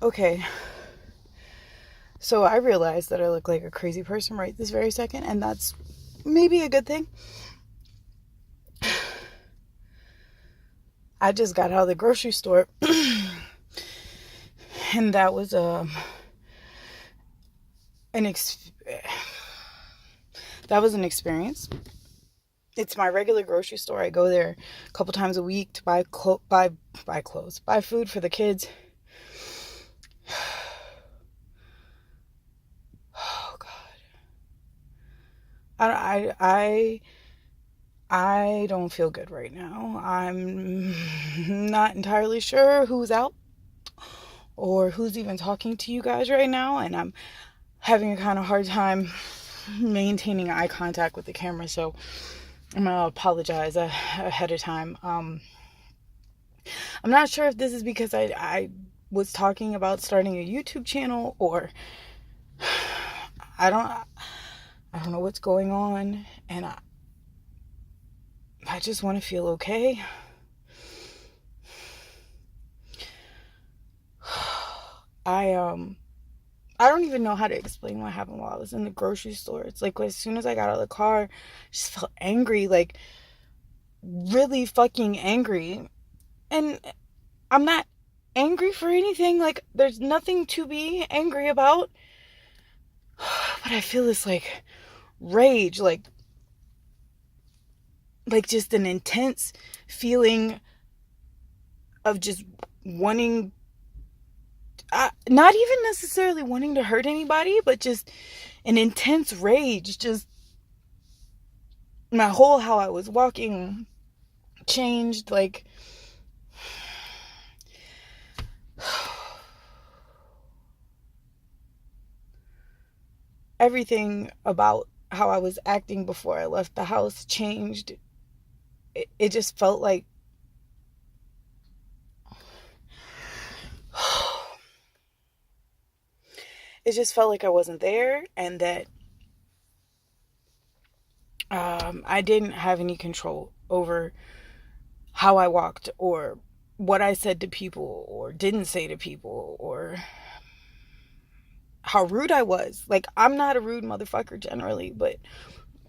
Okay, so I realized that I look like a crazy person right this very second, and that's maybe a good thing. I just got out of the grocery store, and that was an ex- that was an experience. It's my regular grocery store. I go there a couple times a week to buy clothes, buy food for the kids. Oh God, I don't feel good right now. I'm not entirely sure who's out or who's even talking to you guys right now, and I'm having a kind of hard time maintaining eye contact with the camera, so I'm gonna apologize ahead of time. I'm not sure if this is because I was talking about starting a YouTube channel, or I don't I don't know what's going on, and I just want to feel okay. I don't even know how to explain what happened while I was in the grocery store. It's like as soon as I got out of the car, I just felt angry, like really fucking angry. And I'm not angry for anything. Like there's nothing to be angry about. But I feel this like rage, like just an intense feeling of just wanting, not even necessarily wanting to hurt anybody, but just an intense rage. Just my whole how I was walking changed. Like everything about how I was acting before I left the house changed. It just felt like it just felt like I wasn't there, and that I didn't have any control over how I walked, or what I said to people or didn't say to people, or how rude I was. Like, I'm not a rude motherfucker generally, but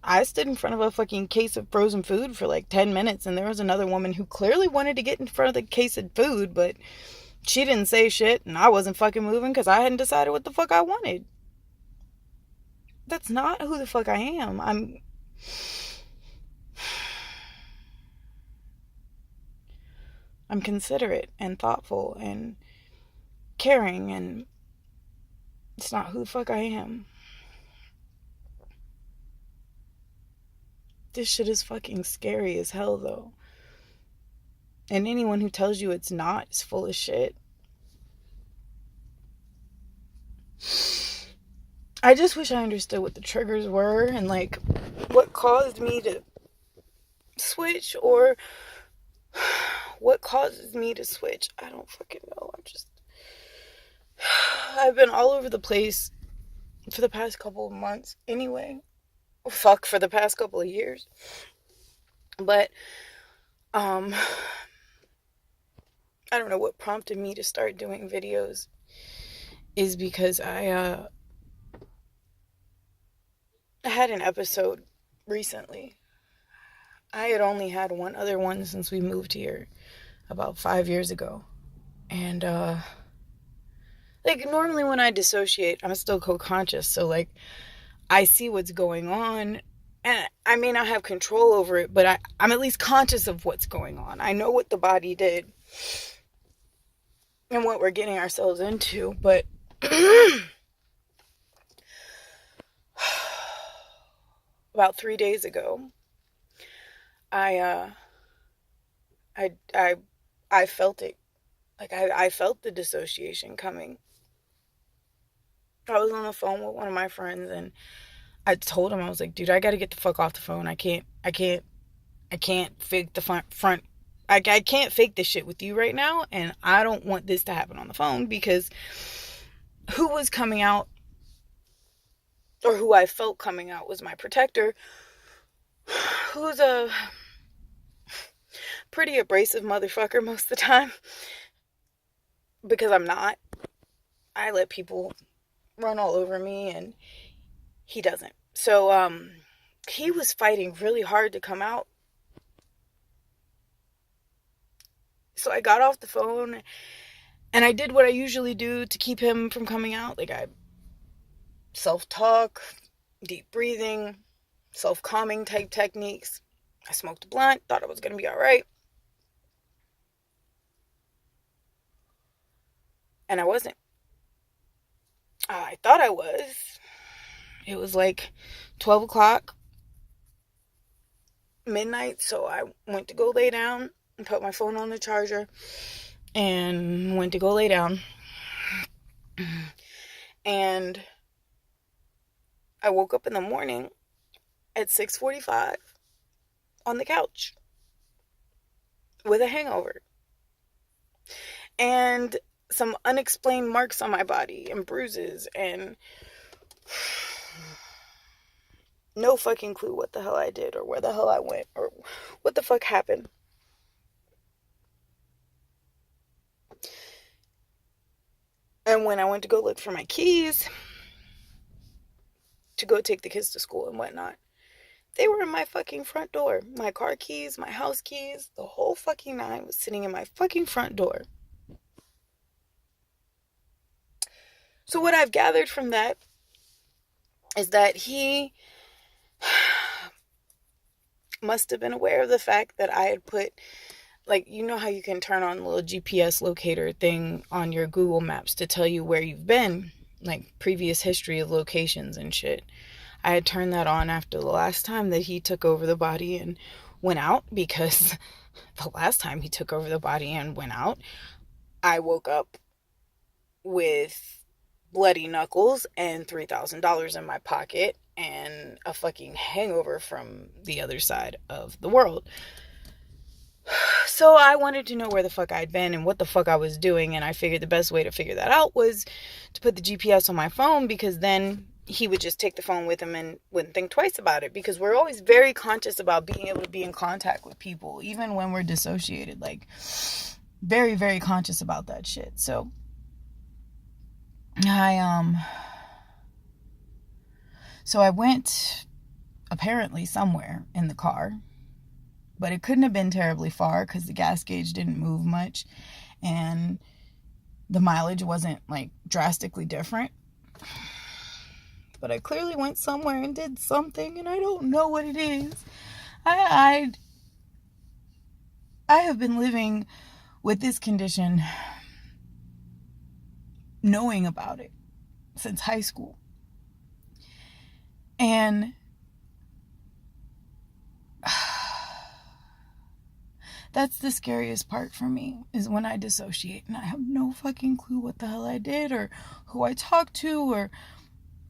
I stood in front of a fucking case of frozen food for like 10 minutes, and there was another woman who clearly wanted to get in front of the case of food, but she didn't say shit, and I wasn't fucking moving because I hadn't decided what the fuck I wanted. That's not who the fuck I am. I'm considerate and thoughtful and caring, and it's not who the fuck I am. This shit is fucking scary as hell, though. And anyone who tells you it's not is full of shit. I just wish I understood what the triggers were, and like what caused me to switch, or what causes me to switch. I don't fucking know. I've been all over the place for the past couple of months anyway. Fuck, for the past couple of years. But I don't know what prompted me to start doing videos is because I had an episode recently. I had only had one other one since we moved here about 5 years ago. And like normally when I dissociate, I'm still co-conscious, so like I see what's going on, and I may not have control over it, but I'm at least conscious of what's going on. I know what the body did and what we're getting ourselves into. But about 3 days ago, I I I I felt it. Like I felt the dissociation coming. I was on the phone with one of my friends, and I told him, I was like, dude, I gotta get the fuck off the phone. I can't fake the front. I can't fake this shit with you right now, and I don't want this to happen on the phone, because who was coming out, or who I felt coming out, was my protector, who's a pretty abrasive motherfucker most of the time, because I'm not. I let people run all over me, and he doesn't. So he was fighting really hard to come out. So I got off the phone and I did what I usually do to keep him from coming out. Like, I self-talk, deep breathing, self-calming type techniques. I smoked a blunt, thought it was going to be all right. And I wasn't. I thought I was. It was like 12 o'clock, midnight, so I went to go lay down and put my phone on the charger and went to go lay down. And I woke up in the morning at 6:45 on the couch with a hangover and some unexplained marks on my body and bruises and no fucking clue what the hell I did or where the hell I went or what the fuck happened. And when I went to go look for my keys to go take the kids to school and whatnot, they were in my fucking front door. My car keys, my house keys, the whole fucking nine was sitting in my fucking front door. So what I've gathered from that is that he must have been aware of the fact that I had put, like, you know how you can turn on the little GPS locator thing on your Google Maps to tell you where you've been, like previous history of locations and shit. I had turned that on after the last time that he took over the body and went out, because the last time he took over the body and went out, I woke up with bloody knuckles and $3,000 in my pocket and a fucking hangover from the other side of the world. So I wanted to know where the fuck I'd been and what the fuck I was doing, and I figured the best way to figure that out was to put the GPS on my phone, because then he would just take the phone with him and wouldn't think twice about it, because we're always very conscious about being able to be in contact with people, even when we're dissociated. Like, very, very conscious about that shit. So I went apparently somewhere in the car, but it couldn't have been terribly far because the gas gauge didn't move much and the mileage wasn't like drastically different. But I clearly went somewhere and did something, and I don't know what it is. I have been living with this condition, knowing about it since high school. And that's the scariest part for me, is when I dissociate and I have no fucking clue what the hell I did or who I talked to or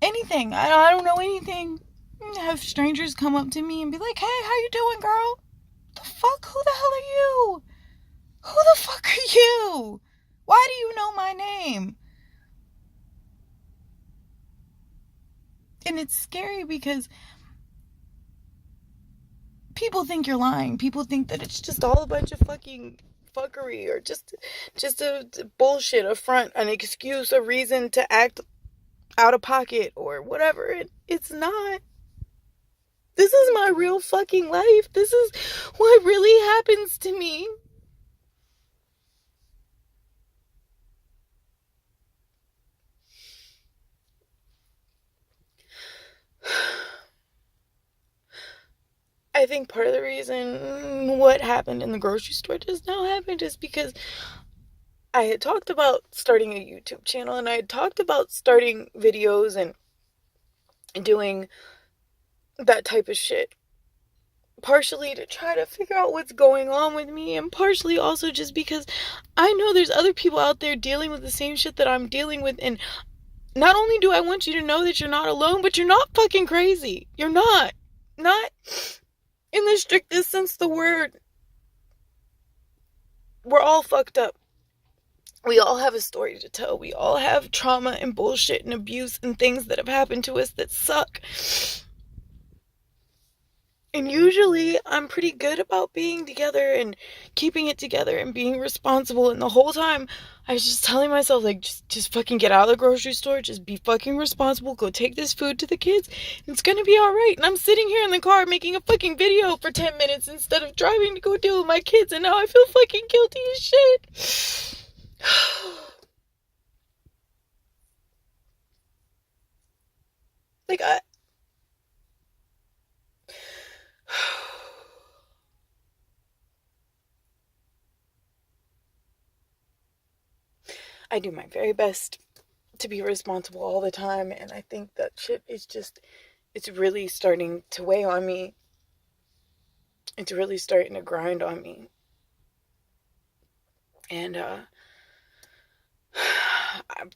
anything. I don't know anything. I have strangers come up to me and be like, "Hey, how you doing, girl?" The fuck? Who the hell are you? Who the fuck are you? Why do you know my name? And it's scary because people think you're lying. People think that it's just all a bunch of fucking fuckery or just a bullshit, a front, an excuse, a reason to act out of pocket or whatever. It's not. This is my real fucking life. This is what really happens to me. I think part of the reason what happened in the grocery store just now happened is because I had talked about starting a YouTube channel, and I had talked about starting videos and doing that type of shit. Partially to try to figure out what's going on with me, and partially also just because I know there's other people out there dealing with the same shit that I'm dealing with, and not only do I want you to know that you're not alone, but you're not fucking crazy. You're not. Not in the strictest sense of the word. We're all fucked up. We all have a story to tell. We all have trauma and bullshit and abuse and things that have happened to us that suck. And usually I'm pretty good about being together and keeping it together and being responsible. And the whole time I was just telling myself, like, just fucking get out of the grocery store. Just be fucking responsible. Go take this food to the kids. And it's gonna be alright. And I'm sitting here in the car making a fucking video for 10 minutes instead of driving to go deal with my kids. And now I feel fucking guilty as shit. Like, I do my very best to be responsible all the time, and I think that shit is just, it's really starting to weigh on me. It's really starting to grind on me. And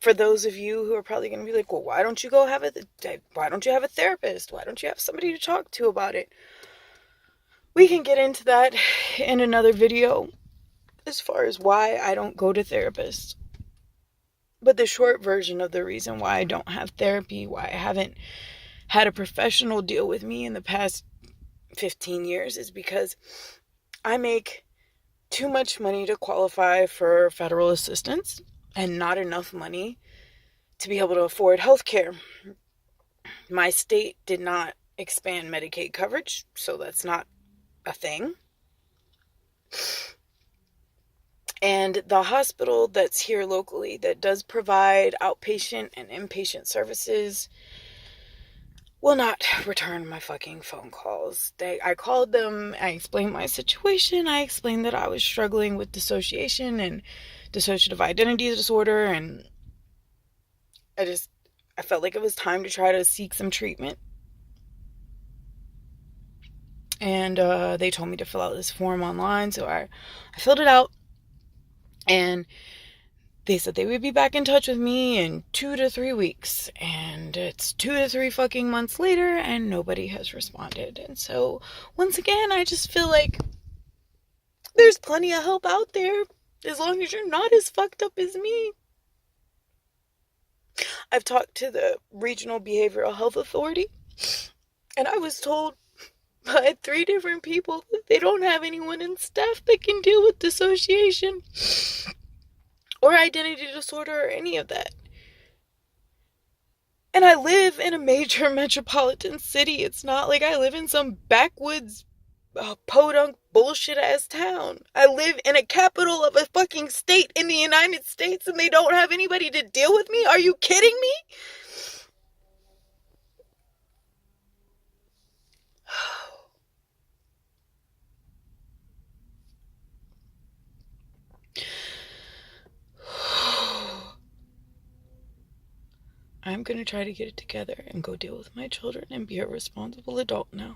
for those of you who are probably going to be like, well, why don't you have a therapist? Why don't you have somebody to talk to about it? We can get into that in another video as far as why I don't go to therapists. But the short version of the reason why I don't have therapy, why I haven't had a professional deal with me in the past 15 years is because I make too much money to qualify for federal assistance and not enough money to be able to afford health care. My state did not expand Medicaid coverage, so that's not a thing. And the hospital that's here locally that does provide outpatient and inpatient services will not return my fucking phone calls. I called them, I explained my situation, I explained that I was struggling with dissociation and dissociative identity disorder, and I felt like it was time to try to seek some treatment. And they told me to fill out this form online, so I filled it out. And they said they would be back in touch with me in 2 to 3 weeks. And it's 2 to 3 fucking months later, and nobody has responded. And so, once again, I just feel like there's plenty of help out there, as long as you're not as fucked up as me. I've talked to the Regional Behavioral Health Authority, and I was told by 3 different people that they don't have anyone in staff that can deal with dissociation or identity disorder or any of that. And I live in a major metropolitan city. It's not like I live in some backwoods podunk bullshit ass town. I live in a capital of a fucking state in the United States, and they don't have anybody to deal with me? Are you kidding me? I'm going to try to get it together and go deal with my children and be a responsible adult now.